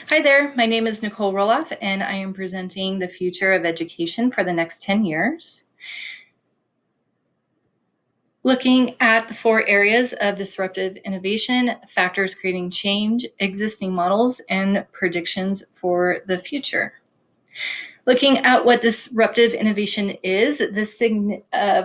Hi there, my name is Nicole Roloff, and I am presenting the future of education for the next 10 years. Looking at the 4 areas of disruptive innovation, factors creating change, existing models, and predictions for the future. Looking at what disruptive innovation is, this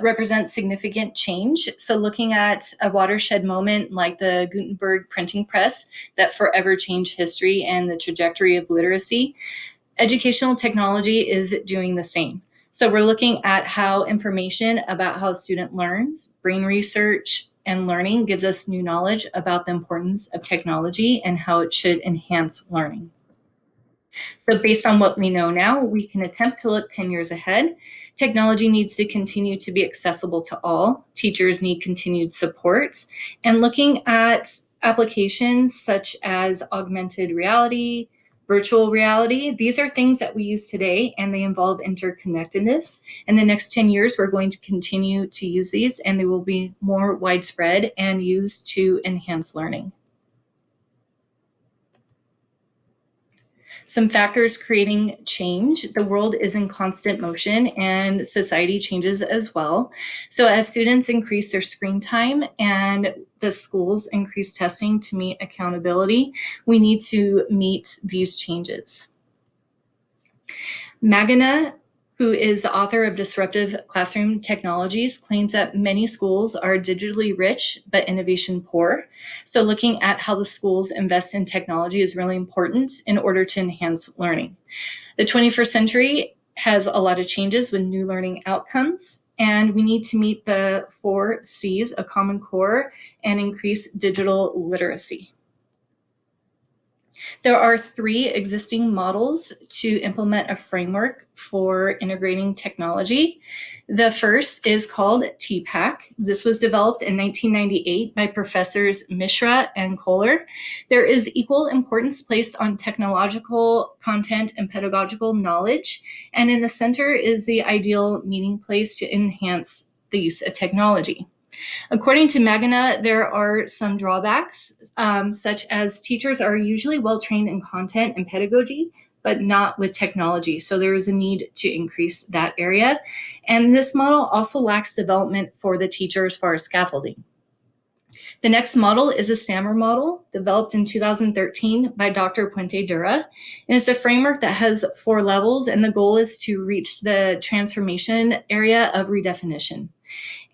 represents significant change. So looking at a watershed moment like the Gutenberg printing press that forever changed history and the trajectory of literacy, educational technology is doing the same. So we're looking at how information about how a student learns, brain research, and learning gives us new knowledge about the importance of technology and how it should enhance learning. So based on what we know now, we can attempt to look 10 years ahead. Technology needs to continue to be accessible to all. Teachers need continued support. And looking at applications such as augmented reality, virtual reality, these are things that we use today and they involve interconnectedness. In the next 10 years, we're going to continue to use these and they will be more widespread and used to enhance learning. Some factors creating change. The world is in constant motion and society changes as well. So as students increase their screen time and the schools increase testing to meet accountability, we need to meet these changes. Magana, who is the author of Disruptive Classroom Technologies, claims that many schools are digitally rich but innovation poor. So looking at how the schools invest in technology is really important in order to enhance learning. The 21st century has a lot of changes with new learning outcomes, and we need to meet the 4 C's, a common core, and increase digital literacy. There are 3 existing models to implement a framework for integrating technology. The first is called TPAC. This was developed in 1998 by professors Mishra and Kohler. There is equal importance placed on technological content and pedagogical knowledge, and in the center is the ideal meeting place to enhance the use of technology. According to Magana, there are some drawbacks, such as teachers are usually well-trained in content and pedagogy, but not with technology. So there is a need to increase that area. And this model also lacks development for the teacher as far as scaffolding. The next model is a SAMR model developed in 2013 by Dr. Puente Dura. And it's a framework that has 4 levels, and the goal is to reach the transformation area of redefinition.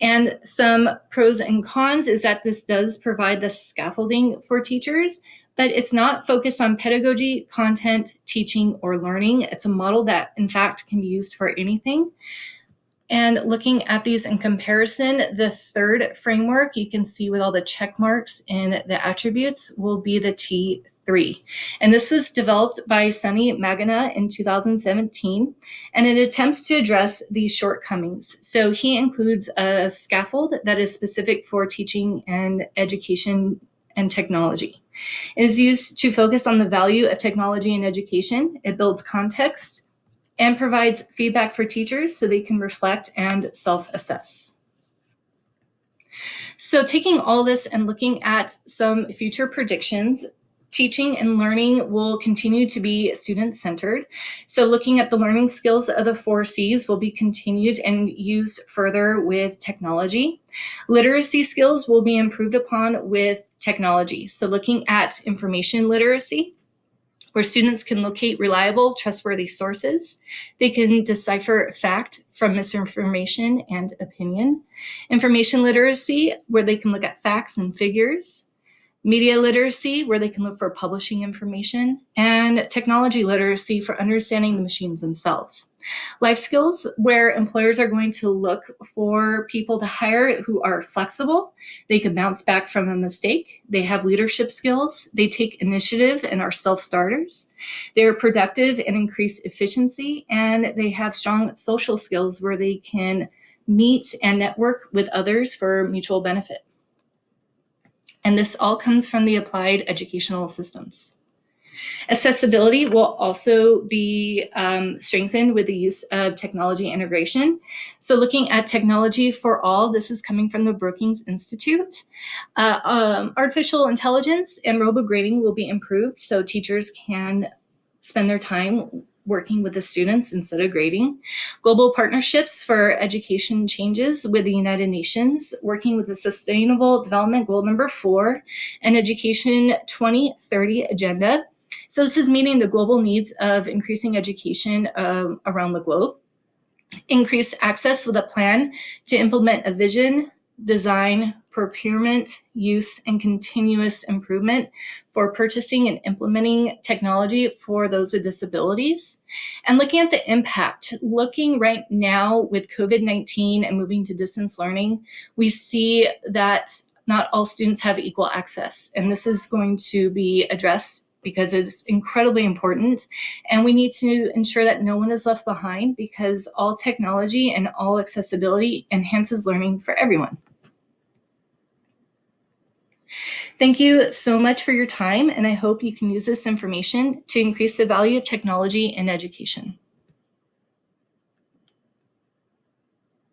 And some pros and cons is that this does provide the scaffolding for teachers, but it's not focused on pedagogy, content, teaching, or learning. It's a model that, in fact, can be used for anything. And looking at these in comparison, the third framework you can see with all the check marks and the attributes will be the T3. And this was developed by Sunny Magana in 2017, and it attempts to address these shortcomings. So he includes a scaffold that is specific for teaching and education and technology. It is used to focus on the value of technology in education. It builds context and provides feedback for teachers so they can reflect and self-assess. So taking all this and looking at some future predictions, teaching and learning will continue to be student-centered. So looking at the learning skills of the 4 C's will be continued and used further with technology. Literacy skills will be improved upon with technology. So looking at information literacy, where students can locate reliable, trustworthy sources. They can decipher fact from misinformation and opinion. Information literacy, where they can look at facts and figures. Media literacy, where they can look for publishing information. And technology literacy for understanding the machines themselves. Life skills, where employers are going to look for people to hire who are flexible. They can bounce back from a mistake. They have leadership skills. They take initiative and are self-starters. They're productive and increase efficiency. And they have strong social skills where they can meet and network with others for mutual benefit. And this all comes from the applied educational systems. Accessibility will also be strengthened with the use of technology integration. So looking at technology for all, this is coming from the Brookings Institute. Artificial intelligence and robo-grading will be improved so teachers can spend their time working with the students instead of grading. Global partnerships for education changes with the United Nations, working with the Sustainable Development Goal number 4 and Education 2030 agenda. So this is meeting the global needs of increasing education around the globe. Increase access with a plan to implement a vision, design, procurement, use, and continuous improvement for purchasing and implementing technology for those with disabilities. And looking at the impact, looking right now with COVID-19 and moving to distance learning, we see that not all students have equal access. And this is going to be addressed because it's incredibly important. And we need to ensure that no one is left behind because all technology and all accessibility enhances learning for everyone. Thank you so much for your time, and I hope you can use this information to increase the value of technology in education.